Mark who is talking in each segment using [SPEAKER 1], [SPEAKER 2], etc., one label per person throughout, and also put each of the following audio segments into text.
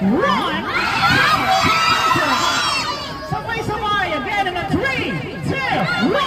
[SPEAKER 1] One. Sabay-sabay again in a 3, 2, 1.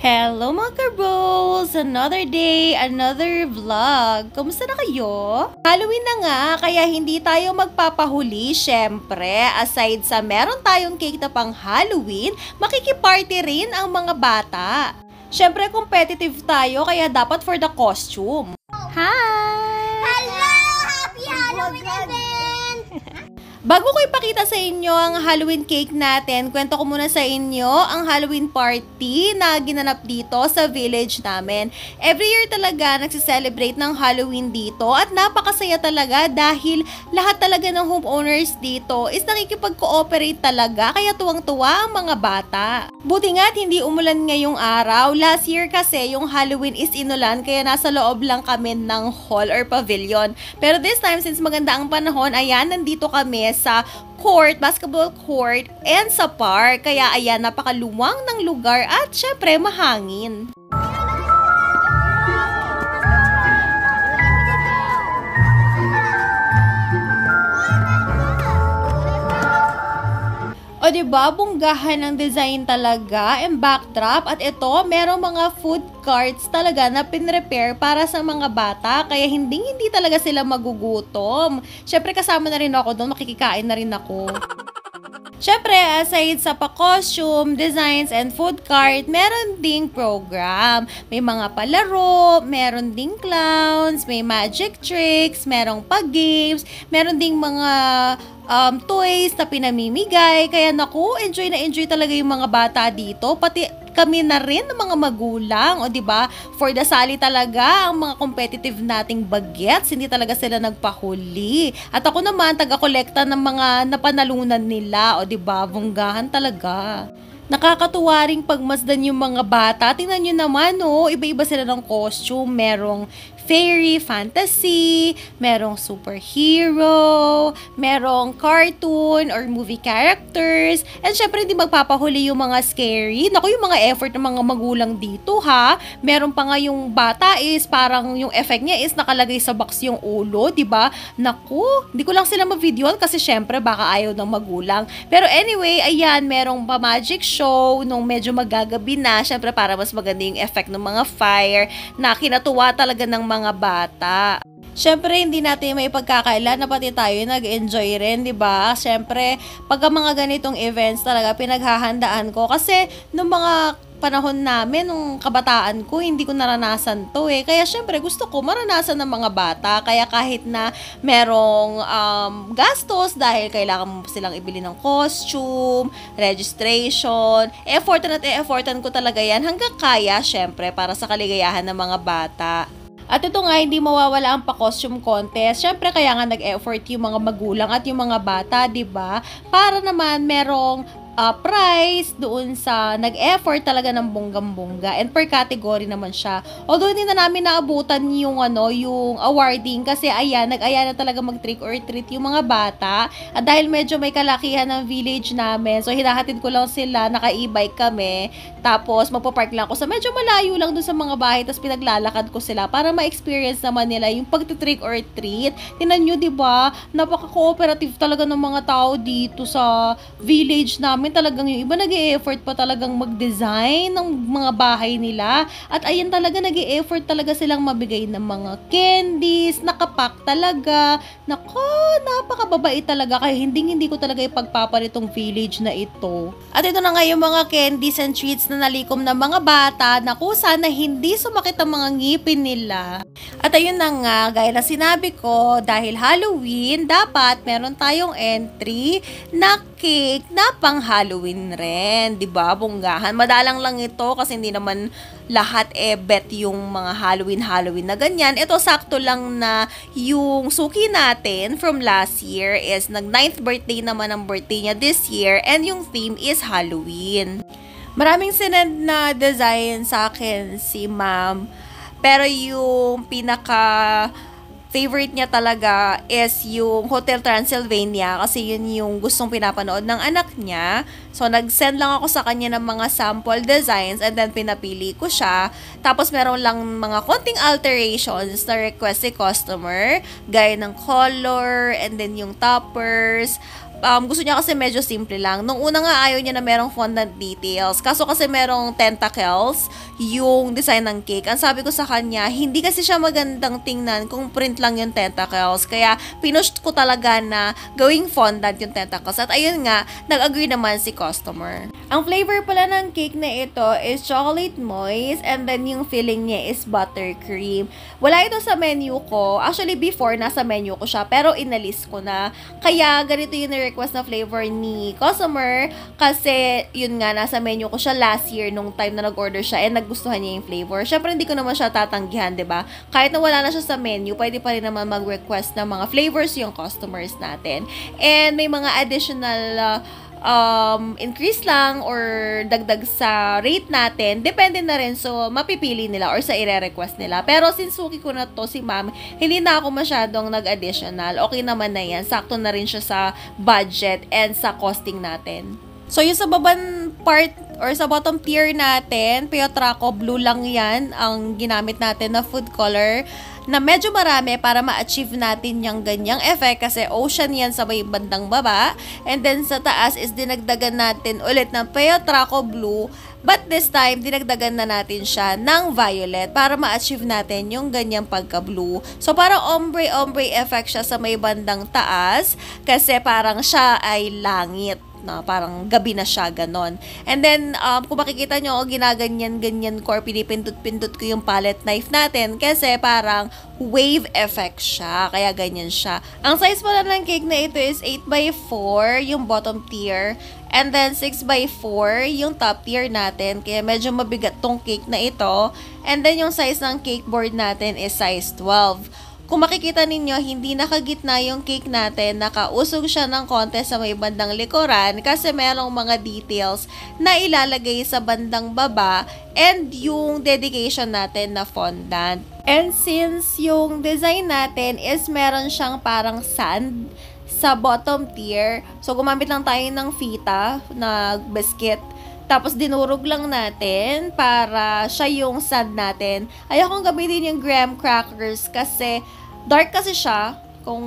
[SPEAKER 2] Hello mga ka-bros! Another day, another vlog. Kamusta na kayo? Halloween na nga, kaya hindi tayo magpapahuli. Syempre, aside sa meron tayong cake na pang Halloween, makikiparty rin ang mga bata. Syempre, competitive tayo, kaya dapat for the costume. Hi!
[SPEAKER 3] Hello! Happy Halloween event!
[SPEAKER 2] Bago ko ipakita sa inyo ang Halloween cake natin, kwento ko muna sa inyo ang Halloween party na ginanap dito sa village namin. Every year talaga nagsiselebrate ng Halloween dito at napakasaya talaga dahil lahat talaga ng homeowners dito is nakikipag-cooperate talaga kaya tuwang-tuwa ang mga bata. Buti nga't hindi umulan ngayong araw. Last year kasi yung Halloween is inulan kaya nasa loob lang kami ng hall or pavilion. Pero this time since maganda ang panahon, ayan, nandito kami sa court, basketball court, and sa park. Kaya ayan, napakaluwang ng lugar at syempre mahangin. O diba, bunggahan ng design talaga, and backdrop. At ito, merong mga food carts talaga na pinrepare para sa mga bata. Kaya hindi talaga sila magugutom. Syempre kasama na rin ako doon, makikikain na rin ako. Syempre, aside sa pa-costume, designs, and food cart, meron ding program. May mga palaro, meron ding clowns, may magic tricks, merong pa-games, meron ding mga toys na pinamimigay. Kaya naku, enjoy na enjoy talaga yung mga bata dito. Pati kami na rin ng mga magulang. O diba, for the sali talaga ang mga competitive nating bagets. Hindi talaga sila nagpahuli. At ako naman, taga-kolekta ng mga napanalunan nila. O diba, bunggahan talaga. Nakakatuwa ring pagmasdan yung mga bata. Tingnan nyo naman, oh, iba-iba sila ng costume. Merong fairy, fantasy, merong superhero, merong cartoon or movie characters. And syempre, hindi magpapahuli yung mga scary. Naku, yung mga effort ng mga magulang dito, ha? Meron pa nga yung bata is parang yung effect niya is nakalagay sa box yung ulo, diba? Naku, hindi ko lang sila ma-videoan kasi syempre baka ayaw ng magulang. Pero anyway, ayan, merong pa-magic show nung medyo magagabi na. Syempre, para mas maganda yung effect ng mga fire na kinatuwa talaga ng mga bata. Syempre, hindi natin may pagkakaila na pati tayo nag-enjoy rin, di ba? Syempre, pag mga ganitong events talaga pinaghahandaan ko kasi nung mga panahon namin, nung kabataan ko, hindi ko naranasan to eh. Kaya syempre, gusto ko maranasan ng mga bata. Kaya kahit na merong gastos dahil kailangan mo silang ibili ng costume, registration, effortan ko talaga yan hanggang kaya, syempre, para sa kaligayahan ng mga bata. At ito nga, hindi mawawala ang pa-costume contest. Syempre, kaya nga nag-effort yung mga magulang at yung mga bata, diba? Para naman merong prize doon sa nag-effort talaga ng bonggang-bongga. And per category naman siya. Although hindi na namin naabutan yung yung awarding kasi ayan, nag-aya na talaga mag-trick or treat yung mga bata. At dahil medyo may kalakihan ng village namin, so hinahatid ko lang sila, naka-e-bike kami. Tapos magpa-park lang ako sa medyo malayo lang doon sa mga bahay, tapos pinaglalakad ko sila para ma-experience naman nila yung pag-trick or treat. Tingnan nyo, diba? Napaka-cooperative talaga ng mga tao dito sa village namin. Talagang yung iba nag-e-effort pa talagang mag-design ng mga bahay nila. At ayan talaga, nag-e-effort talaga silang mabigay ng mga candies, nakapack talaga. Nako, napakababait talaga. Kaya hindi ko talaga ipagpaparitong village na ito. At ito na nga yung mga candies and treats na nalikom ng mga bata. Naku, sana hindi sumakit ang mga ngipin nila. At ayun na nga, gaya na sinabi ko, dahil Halloween, dapat meron tayong entry na cake na pang Halloween rin, 'di ba? Bonggahan. Madalang lang ito kasi hindi naman lahat bet yung mga Halloween na ganyan. Ito sakto lang na yung suki natin from last year is nag 9th birthday naman ang birthday niya this year and yung theme is Halloween. Maraming sinend na design sa akin si ma'am. Pero yung pinaka favorite niya talaga is yung Hotel Transylvania kasi yun yung gustong pinapanood ng anak niya. So, nag-send lang ako sa kanya ng mga sample designs and then pinapili ko siya. Tapos, meron lang mga konting alterations na request si customer, gaya ng color and then yung toppers. Gusto niya kasi medyo simple lang. Nung una nga ayaw niya na merong fondant details. Kaso kasi merong tentacles yung design ng cake. Ang sabi ko sa kanya, hindi kasi siya magandang tingnan kung print lang yung tentacles. Kaya pinush ko talaga na gawing fondant yung tentacles. At ayun nga, nag-agree naman si customer. Ang flavor pala ng cake na ito is chocolate moist and then yung filling niya is buttercream. Wala ito sa menu ko. Actually, before nasa menu ko siya pero inalis ko na. Kaya ganito yung request na flavor ni customer kasi yun nga, nasa menu ko siya last year nung time na nag-order siya and nagustuhan niya yung flavor. Syempre, hindi ko naman siya tatanggihan, diba? Kahit na wala na siya sa menu, pwede pa rin naman mag-request ng mga flavors yung customers natin. And may mga additional increase lang or dagdag sa rate natin, depende na rin so mapipili nila or sa ire-request nila. Pero since suki ko na to si ma'am, hindi na ako masyadong nag-additional. Okay naman na yan. Sakto na rin siya sa budget and sa costing natin. So, yung sa baban part or sa bottom tier natin, Piotraco Blue lang yan ang ginamit natin na food color na medyo marami para ma-achieve natin yung ganyang effect kasi ocean yan sa may bandang baba. And then sa taas is dinagdagan natin ulit ng Piotraco Blue, but this time dinagdagan na natin siya ng violet para ma-achieve natin yung ganyang pagka-blue. So parang ombre-ombre effect siya sa may bandang taas kasi parang siya ay langit. Na parang gabi na siya, ganon. And then, kung makikita nyo, ginaganyan-ganyan ko or pinipindot-pindot ko yung palette knife natin kasi parang wave effect siya. Kaya ganyan siya. Ang size pala ng cake na ito is 8x4, yung bottom tier. And then, 6x4, yung top tier natin. Kaya medyo mabigat tong cake na ito. And then, yung size ng cake board natin is size 12. Kung makikita ninyo, hindi nakagitna yung cake natin, nakausog siya ng konti sa may bandang likuran kasi merong mga details na ilalagay sa bandang baba and yung dedication natin na fondant. And since yung design natin is meron siyang parang sand sa bottom tier, so gumamit lang tayo ng fita na biscuit. Tapos, dinurog lang natin para siya yung sand natin. Ayokong gamitin yung graham crackers kasi dark kasi siya. Kung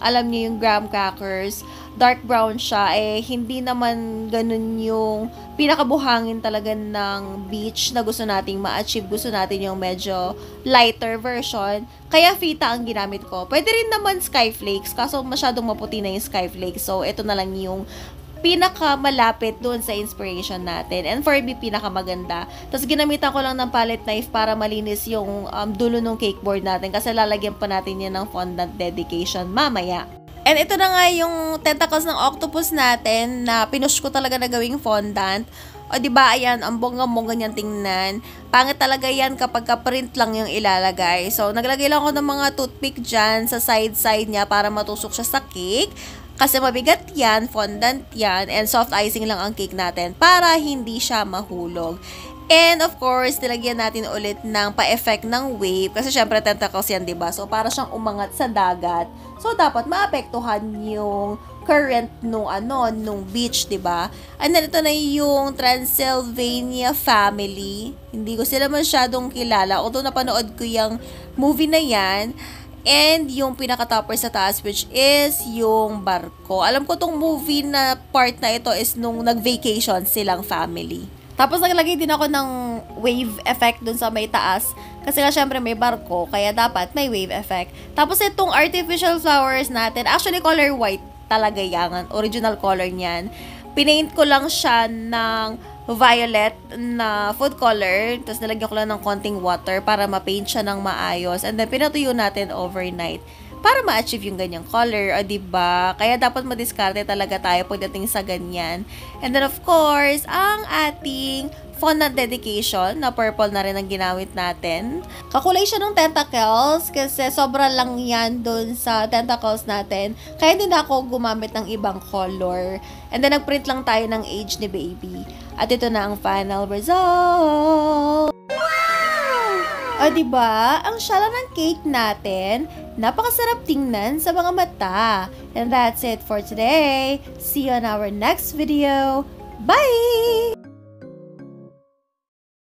[SPEAKER 2] alam niyo yung graham crackers, dark brown siya. Eh, hindi naman ganun yung pinakabuhangin talaga ng beach na gusto nating ma-achieve. Gusto natin yung medyo lighter version. Kaya fita ang ginamit ko. Pwede rin naman skyflakes, kaso masyadong maputi na yung skyflakes. So, ito na lang yung pinakamalapit doon sa inspiration natin. And for me, pinakamaganda. Tapos, ginamitan ko lang ng palette knife para malinis yung dulo ng cake board natin kasi lalagyan pa natin yan ng fondant dedication mamaya. And ito na nga yung tentacles ng octopus natin na pinush ko talaga na gawing fondant. O diba, ayan, ang bongga-bongga niyan tingnan. Pangit talaga yan kapag ka-print lang yung ilalagay. So, naglagay lang ako ng mga toothpick dyan sa side-side niya para matusok siya sa cake. Kasi mabigat yan, fondant yan, and soft icing lang ang cake natin para hindi siya mahulog. And of course, nilagyan natin ulit ng pa-effect ng wave kasi syempre tentacles yan, diba? So, para siyang umangat sa dagat. So, dapat maapektuhan yung current nung beach, diba? And then, ito na yung Transylvania family. Hindi ko sila masyadong kilala. Although, napanood ko yung movie na yan. And yung pinaka-topper sa taas, which is yung barko. Alam ko tong movie na part na ito is nung nag-vacation silang family. Tapos naglagay din ako ng wave effect dun sa may taas. Kasi nga syempre may barko, kaya dapat may wave effect. Tapos itong artificial flowers natin, actually color white talaga yan. Original color niyan. Pinaint ko lang siya ng violet na food color. Tapos nalagyan ko lang ng konting water para ma-paint siya ng maayos. And then pinatuyo natin overnight para ma-achieve yung ganyang color, o diba? Kaya dapat madiskarte talaga tayo pagdating sa ganyan. And then of course, ang ating fondant dedication na purple na rin ang ginamit natin. Kakulay siya ng tentacles kasi sobra lang yan dun sa tentacles natin. Kaya hindi na ako gumamit ng ibang color. And then nagprint lang tayo ng age ni baby. At ito na ang final result. O O diba, ang shala ng cake natin, napakasarap tingnan sa mga mata. And that's it for today. See you on our next video. Bye!